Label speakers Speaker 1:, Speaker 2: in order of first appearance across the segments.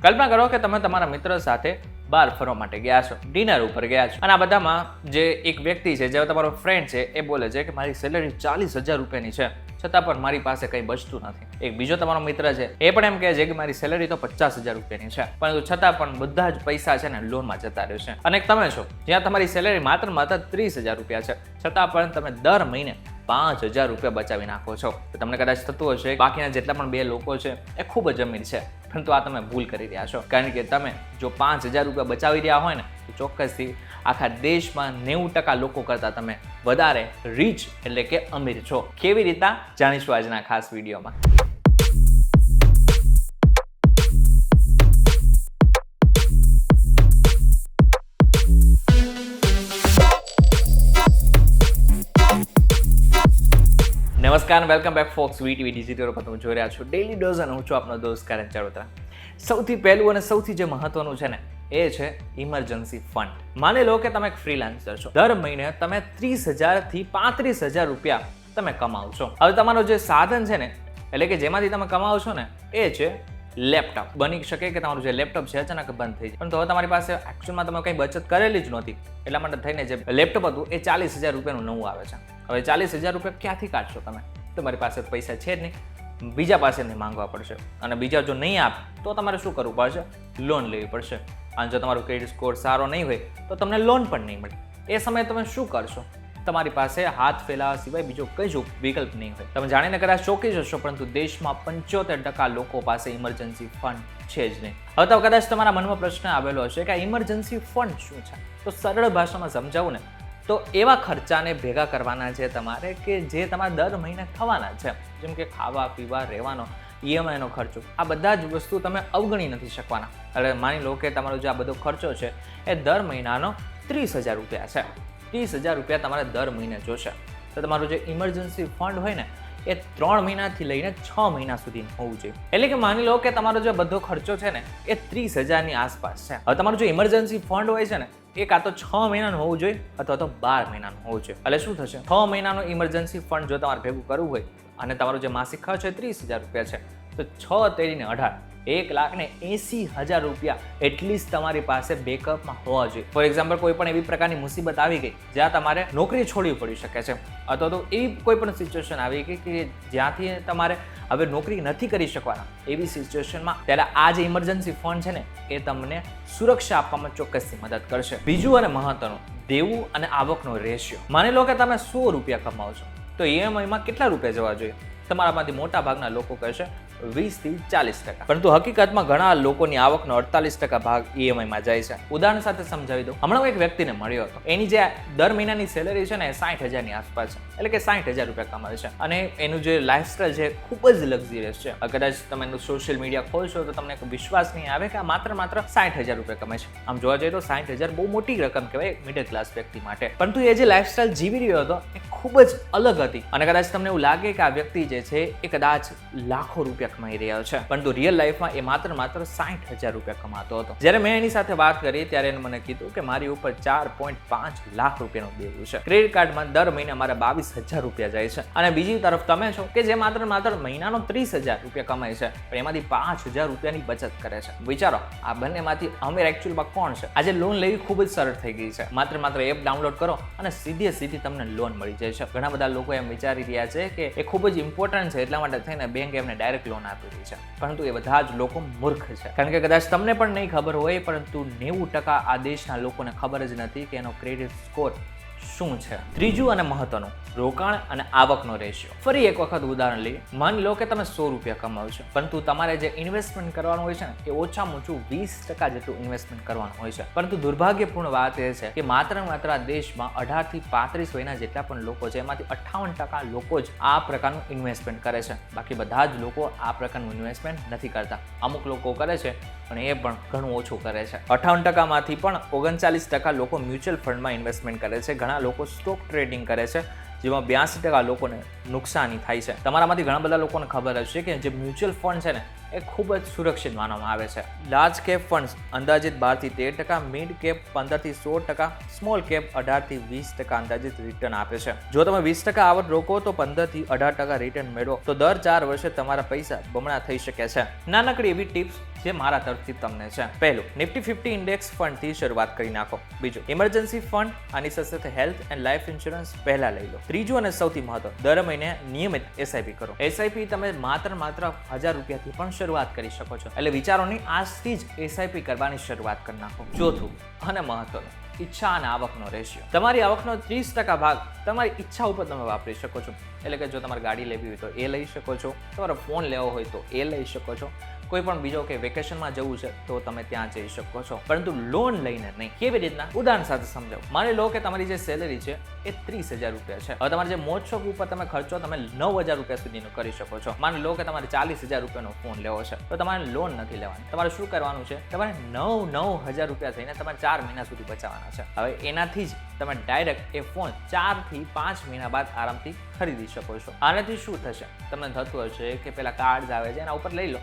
Speaker 1: કલ્પના કરો કે તમે તમારા મિત્ર સાથે બહાર ફરવા માટે ગયા છો, ડિનર ઉપર ગયા છો, અને આ બધામાં જે એક વ્યક્તિ છે, જે તમારો ફ્રેન્ડ છે, એ બોલે છે કે મારી સેલેરી 40,000 રૂપિયાની છે, છતાં પણ મારી પાસે કંઈ બચતું નથી. એક બીજો તમારો મિત્ર છે, એ પણ એમ કહે છે કે મારી સેલેરી તો 50,000 રૂપિયાની છે, પરંતુ છતાં પણ બધા જ પૈસા છે ને લોનમાં જતા રહે છે. અને તમે છો જ્યાં તમારી સેલેરી માત્ર 30,000 રૂપિયા છે, છતાં પણ તમે દર મહિને 5,000 રૂપિયા બચાવી નાખો છો. તો તમને કદાચ થતું હશે બાકીના જેટલા પણ બે લોકો છે એ ખૂબ જ અમીર છે, પરંતુ આ તમે ભૂલ કરી રહ્યા છો. કારણ કે તમે જો 5,000 રૂપિયા બચાવી રહ્યા હોય ને, તો ચોક્કસથી આખા દેશમાં 90% લોકો કરતાં તમે વધારે રીચ એટલે કે અમીર છો. કેવી રીતે જાણીશું આજના ખાસ વિડીયોમાં. નમસ્કાર, welcome back folks VTV digital પર તમે જોઈ રહ્યા છો ડેલી ડોઝ, અને હું છું આપનો દોસ્ત કરણ ચરોતરા. સૌથી પહેલું અને સૌથી જે મહત્વનું છે ને, એ છે ઇમરજન્સી ફંડ. માની લો કે તમે એક ફ્રીલાન્સર છો, દર મહિને તમે 30,000 થી 35,000 રૂપિયા તમે કમાવો છો. હવે તમારો જે સાધન છે ને, એટલે કે જેમાંથી તમે કમાવો છો ને, એ છે લેપટોપ. બની શકે કે તમારું જે લેપટોપ છે અચાનક બંધ થઈ જાય, પરંતુ હવે તમારી પાસે એકચ્યુઅલમાં તમે કંઈ બચત કરેલી જ નહોતી, એટલા માટે થઈને જે લેપટોપ હતું એ 40,000 રૂપિયાનું નવું આવે છે. હવે 40,000 રૂપિયા ક્યાંથી કાઢશો તમે? તમારી પાસે પૈસા છે જ નહીં, બીજા પાસેથી માંગવા પડશે, અને બીજા જો નહીં આપે તો તમારે શું કરવું પડશે? લોન લેવી પડશે. અને જો તમારો ક્રેડિટ સ્કોર સારો નહીં હોય તો તમને લોન પણ નહીં મળે. એ સમયે તમે શું કરશો? તમારી પાસે હાથ ફેલાવા સિવાય બીજો કઈ જ વિકલ્પ નહીં હોય. તમે જાણીને કદાચ ચોંકી જશો, પરંતુ દેશમાં 75% લોકો પાસે ઇમરજન્સી ફંડ છે જ નહીં. હવે તો કદાચ તમારા મનમાં પ્રશ્ન આવેલો હશે કે આ ઇમરજન્સી ફંડ શું છે? તો સરળ ભાષામાં સમજાવું ને, તો એવા ખર્ચાને ભેગા કરવાના છે તમારે કે જે તમારે દર મહિને થવાના છે, જેમ કે ખાવા પીવા, રહેવાનો, ઈએમઆઈનો ખર્ચો. આ બધા જ વસ્તુ તમે અવગણી નથી શકવાના. એટલે માની લો કે તમારો જે આ બધો ખર્ચો છે એ દર મહિનાનો 30,000 રૂપિયા છે. 30,000 રૂપિયા તમારે દર મહિને જોશે. તો તમારું જે ઇમરજન્સી ફંડ હોય ને, એ 3 મહિનાથી લઈને 6 મહિના સુધી હોવું જોઈએ. એટલે કે માની લો કે તમારો જે બધો ખર્ચો છે ને, એ 30,000ની આસપાસ છે. હવે તમારું જે ઇમરજન્સી ફંડ હોય છે ને, એ કાં તો 6 મહિનાનું હોવું જોઈએ અથવા તો 12 મહિનાનું હોવું જોઈએ. એટલે શું થશે? 6 મહિનાનું ઇમરજન્સી ફંડ જો તમારે ભેગું કરવું હોય અને તમારો જે માસિક ખર્ચ છે 30,000 રૂપિયા છે, તો 6 તેરીને 18, 1,80,000 રૂપિયા એટલીસ્ટ તમારી પાસે બેકઅપમાં હોવા જોઈએ. ફોર એક્ઝામ્પલ, કોઈ પણ એવી પ્રકારની મુસીબત આવી ગઈ જ્યાં તમારે નોકરી છોડવી પડી શકે છે, અથવા તો એવી કોઈ પણ સિચ્યુએશન આવી ગઈ કે જ્યાંથી તમારે હવે નોકરી નથી કરી શકવાના, એવી સિચ્યુએશનમાં ત્યારે આ જે ઇમરજન્સી ફંડ છે ને, એ તમને સુરક્ષા આપવામાં ચોક્કસથી મદદ કરશે. બીજું અને મહત્વનું, દેવું અને આવકનો રેશિયો. માની લો કે તમે 100 રૂપિયા કમાવો છો, તો ઈએમઆઈમાં કેટલા રૂપિયા જવા જોઈએ? તમારામાંથી મોટા ભાગના લોકો કહેશે 20 થી 40%. પરંતુ હકીકતમાં ઘણા લોકોની આવકનો 48% ભાગ ઈએમઆઈમાં જાય છે. ઉદાહરણ સાથે સમજાવી દઉં. હમણાં હું એક વ્યક્તિને મળ્યો હતો. એની જે દર મહિનાની સેલેરી છે ને, 60,000ની આસપાસ છે, એટલે કે 60,000 રૂપિયા કમાવે છે, અને એનું જે લાઈફસ્ટાઈલ છે ખૂબ જ લક્ઝરિયસ છે. કદાચ તમે એનું સોશિયલ મીડિયા ખોલશો તો તમને વિશ્વાસ નહીં આવે કે આ માત્ર 60,000 રૂપિયા કમાય છે. આમ જોવા જઈએ તો 60,000 બહુ મોટી રકમ કહેવાય મિડલ ક્લાસ વ્યક્તિ માટે. પરંતુ એ જે લાઈફસ્ટાઈલ જીવી રહ્યો હતો એ ખૂબ જ અલગ હતી, અને કદાચ તમને એવું લાગે કે આ વ્યક્તિ જે છે એ કદાચ લાખો રૂપિયા કમાઈ રહ્યા છે, પરંતુ રિયલ લાઈફમાં એ માત્ર 60,000 રૂપિયા કમાતો હતો. જ્યારે મેં એની સાથે વાત કરી ત્યારે એને મને કીધું કે મારી ઉપર 4.5 લાખ રૂપિયાનું દેવું છે. ક્રેડિટ કાર્ડમાં દર મહિને મારે 22,000 રૂપિયા જાય છે. અને બીજી તરફ તમે છો કે જે માત્ર મહિનાનો 30,000 રૂપિયા કમાય છે, પણ એમાંથી 5,000 રૂપિયાની બચત કરે છે. વિચારો, આ બંનેમાંથી અમીર એકચ્યુઅલમાં કોણ છે? આજે લોન લેવી ખૂબ જ સરળ થઈ ગઈ છે. માત્ર એપ ડાઉનલોડ કરો અને સીધી તમને લોન મળી જાય છે. ઘણા બધા લોકો એમ વિચારી રહ્યા છે કે એ ખૂબ જ ઇમ્પોર્ટન્ટ છે, એટલા માટે થઈને બેંક એમને ડાયરેક્ટ લોન આપી રહી છે, પરંતુ એ બધા જ લોકો મૂર્ખ છે. કારણ કે કદાચ તમને પણ નહીં ખબર હોય, પરંતુ 90% આ દેશના લોકોને ખબર જ નથી કે એનો ક્રેડિટ સ્કોર શું છે. ત્રીજું અને મહત્વનું, રોકાણ અને આવકનો રેશિયો. ફરી એક વખત ઉદાહરણ લઈએ. માની લો કે તમે 100 રૂપિયા કમાવો છો, પરંતુ તમારે જે ઇન્વેસ્ટમેન્ટ કરવાનું હોય છે ને, એ ઓછામાં ઓછું 20% જેટલું ઇન્વેસ્ટમેન્ટ કરવાનું હોય છે. પરંતુ દુર્ભાગ્યપૂર્ણ વાત એ છે કે માત્ર આ દેશમાં 18 થી 35 વયના જેટલા પણ લોકો છે, એમાંથી 58% લોકો જ આ પ્રકારનું ઇન્વેસ્ટમેન્ટ કરે છે. બાકી બધા જ લોકો આ પ્રકારનું ઇન્વેસ્ટમેન્ટ નથી કરતા. અમુક લોકો કરે છે, પણ એ પણ ઘણું ઓછું કરે છે. 58% માંથી પણ 39% લોકો મ્યુચ્યુઅલ ફંડમાં ઇન્વેસ્ટમેન્ટ કરે છે. ઘણા લોકો સ્ટોક ટ્રેડિંગ કરે છે, જેમાં 82% લોકોને નુકસાની થાય છે. તમારામાંથી ઘણા બધા લોકોને ખબર હશે કે જે મ્યુચ્યુઅલ ફંડ છે ને, એ ખૂબ જ સુરક્ષિત માનવામાં આવે છે. લાર્જ કેપ ફંડ્સ અંદાજિત 12 થી 13%, મિડ કેપ 15 થી 16%, સ્મોલ કેપ 18 થી 20% અંદાજિત રિટર્ન આપે છે. જો તમે 20% આવક રોકો તો 15 થી 18% રિટર્ન મેળવો, તો દર 4 વર્ષે તમારા પૈસા બમણા થઈ શકે છે. નાનકડી એવી ટિપ્સ જે મારા તરફથી તમને છે. પહેલું, નિફ્ટી 50 ઇન્ડેક્સ ફંડથી શરૂઆત કરી નાખો. બીજું, ઇમરજન્સી ફંડ, આની સાથે હેલ્થ એન્ડ લાઈફ ઇન્સ્યોરન્સ પહેલા લઈ લો. ત્રીજું અને સૌથી મહત્વ, દર મહિને નિયમિત એસઆઈપી કરો. એસઆઈપી તમે માત્ર 1000 રૂપિયાથી પણ શરૂઆત કરી શકો છો. એટલે વિચારો નહીં, આજથી જ એસઆઈપી કરવાની શરૂઆત કરી નાખો. ચોથું અને મહત્વનું, ઈચ્છા અને આવકનો રેશિયો. તમારી આવકનો 30% ભાગ તમારી ઈચ્છા ઉપર તમે વાપરી શકો છો. એટલે કે જો તમારે ગાડી લેવી હોય તો એ લઈ શકો છો, તમારો ફોન લેવો હોય તો એ લઈ શકો છો, કોઈ પણ બીજો કે વેકેશનમાં જવું છે તો તમે ત્યાં જઈ શકો છો, પરંતુ લોન લઈને નહીં. કેવી રીતના? ઉદાહરણ સાથે સમજાવો. માની લો કે તમારી જે સેલેરી છે એ 30,000 રૂપિયા છે. હવે તમારે જે મોજ શોખ ઉપર તમે ખર્ચો તમે 9,000 રૂપિયા સુધીનો કરી શકો છો. માની લો કે તમારે 40,000 રૂપિયાનો ફોન લેવો છે, તો તમારે લોન નથી લેવાની. તમારે શું કરવાનું છે? તમારે 9,000 રૂપિયા થઈને તમારે 4 મહિના સુધી બચાવવાના છે. હવે એનાથી જ તમે ડાયરેક્ટ એ ફોન 4 થી 5 મહિના બાદ આરામથી ખરીદી શકો છો. આનાથી શું થશે? તમને થતું હશે કે પેલા કાર્ડ આવે છે એના ઉપર લઈ લો,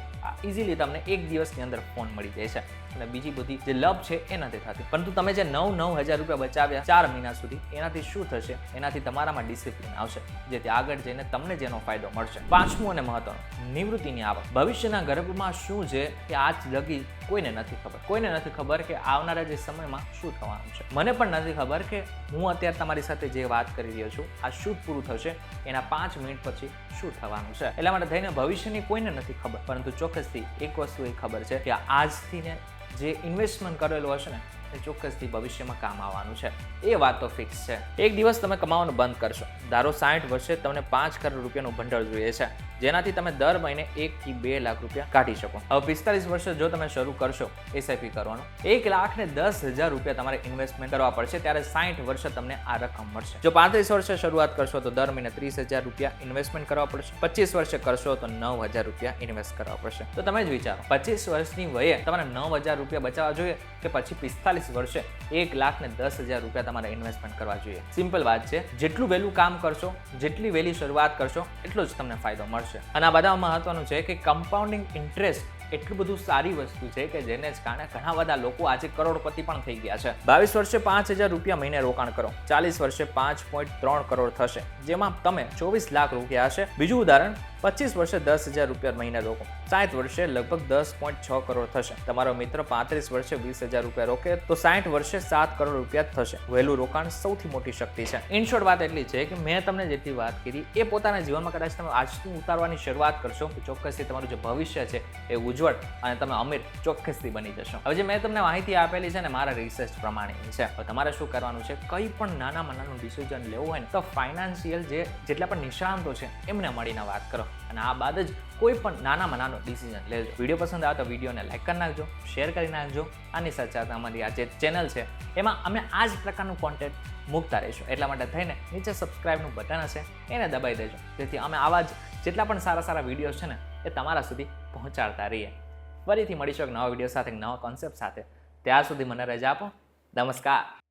Speaker 1: ઇઝીલી તમને 1 દિવસની અંદર ફોન મળી જાય છે અને બીજી બધી જે લપ છે એ નથી થતી. પરંતુ તમે જે 9,000 રૂપિયા બચાવ્યા 4 મહિના સુધી, એનાથી શું થશે? એનાથી તમારામાં ડિસિપ્લિન આવશે, જેથી આગળ જઈને તમને જેનો ફાયદો મળશે. પાંચમું અને મહત્વનું, નિવૃત્તિની આવક. ભવિષ્યના ગર્ભમાં શું છે એ આજ લગી કોઈને નથી ખબર. કોઈને નથી ખબર કે આવનારા જે સમયમાં શું થવાનું છે. મને પણ નથી ખબર કે હું અત્યારે તમારી સાથે જે વાત કરી રહ્યો છું આ શૂટ પૂરું થશે એના 5 મિનિટ પછી શું થવાનું છે. એટલા માટે થઈને ભવિષ્યની કોઈને નથી ખબર, પરંતુ ચોક્કસથી એક વસ્તુ એ ખબર છે કે આજથી ને જે ઇન્વેસ્ટમેન્ટ કરેલું હશે ને એ ચોક્કસથી ભવિષ્યમાં કામ આવવાનું છે. એ વાત તો ફિક્સ છે. એક દિવસ તમે કમાવાનું બંધ કરશો, ધારો 60 વર્ષે તમને 5 કરોડ રૂપિયાનું ભંડોળ જોઈએ છે, જેનાથી તમે દર મહિને 1 થી 2 લાખ રૂપિયા કાઢી શકો. હવે 45 વર્ષે જો તમે શરૂ કરશો એસઆઈપી કરવાનું, 1,10,000 રૂપિયા તમારે ઇન્વેસ્ટમેન્ટ કરવા પડશે, ત્યારે 60 વર્ષે તમને આ રકમ મળશે. જો 35 વર્ષે શરૂઆત કરશો તો દર મહિને 30,000 રૂપિયા ઇન્વેસ્ટમેન્ટ કરવા પડશે. 25 વર્ષે કરશો તો 9,000 રૂપિયા ઇન્વેસ્ટ કરવા પડશે. તો તમે જ વિચારો, 25 વર્ષની વયે તમારે 9,000 રૂપિયા બચાવવા જોઈએ કે પછી 45 વર્ષે 1,10,000 રૂપિયા તમારે ઇન્વેસ્ટમેન્ટ કરવા જોઈએ. સિમ્પલ વાત છે. જેટલું વહેલું કામ કરશો, જેટલી વહેલી શરૂઆત કરશો, એટલો જ તમને ફાયદો મળશે. અને આ બધા મહત્વનું છે કે કમ્પાઉન્ડિંગ ઇન્ટરેસ્ટ એટલું બધું સારી વસ્તુ છે કે જેને જ કારણે ઘણા બધા લોકો આજે કરોડપતિ પણ થઈ ગયા છે. 22 વર્ષે 5,000 રૂપિયા મહિને રોકાણ કરો, 40 વર્ષે 5.3 કરોડ થશે, જેમાં તમે 24 લાખ રૂપિયા હશે. બીજું ઉદાહરણ, 25 વર્ષે 10,000 રૂપિયા મહિને રોકો, 60 વર્ષે લગભગ 10.6 કરોડ થશે. તમારો મિત્ર 35 વર્ષે 20,000 રૂપિયા રોકે તો 60 વર્ષે 7 કરોડ રૂપિયા થશે. વહેલું રોકાણ સૌથી મોટી શક્તિ છે. ઇન શોર્ટ વાત એટલી છે કે મેં તમને જેટલી વાત કરી એ પોતાના જીવનમાં કદાચ તમે આજથી ઉતારવાની શરૂઆત કરશો તો ચોક્કસથી તમારું જે ભવિષ્ય છે એ ઉજ્જવળ અને તમે અમીર ચોક્કસથી બની જશો. હવે જે મેં તમને માહિતી આપેલી છે ને મારા રિસર્ચ પ્રમાણેની છે. હવે તમારે શું કરવાનું છે? કંઈ પણ નાનામાં નાનું ડિસિઝન લેવું હોય ને તો ફાઇનાન્શિયલ જેટલા પણ નિષ્ણાંતો છે એમને મળીને વાત કરો, અને આ બાદ જ કોઈ પણ નાનામાં નાનો ડિસિઝન લેજો. વિડીયો પસંદ આવે તો વિડીયોને લાઈક કરી નાખજો, શેર કરી નાખજો. આની સાથે અમારી આ જે ચેનલ છે એમાં અમે આ જ પ્રકારનું કોન્ટેન્ટ મૂકતા રહીશું. એટલા માટે થઈને નીચે સબસ્ક્રાઇબનું બટન હશે એને દબાઈ દેજો, જેથી અમે આવા જ જેટલા પણ સારા સારા વિડીયોઝ છે ને એ તમારા સુધી પહોંચાડતા રહીએ. ફરીથી મળીશું એક નવા વિડીયો સાથે, નવા કોન્સેપ્ટ સાથે. ત્યાં સુધી મને રજા આપો. નમસ્કાર.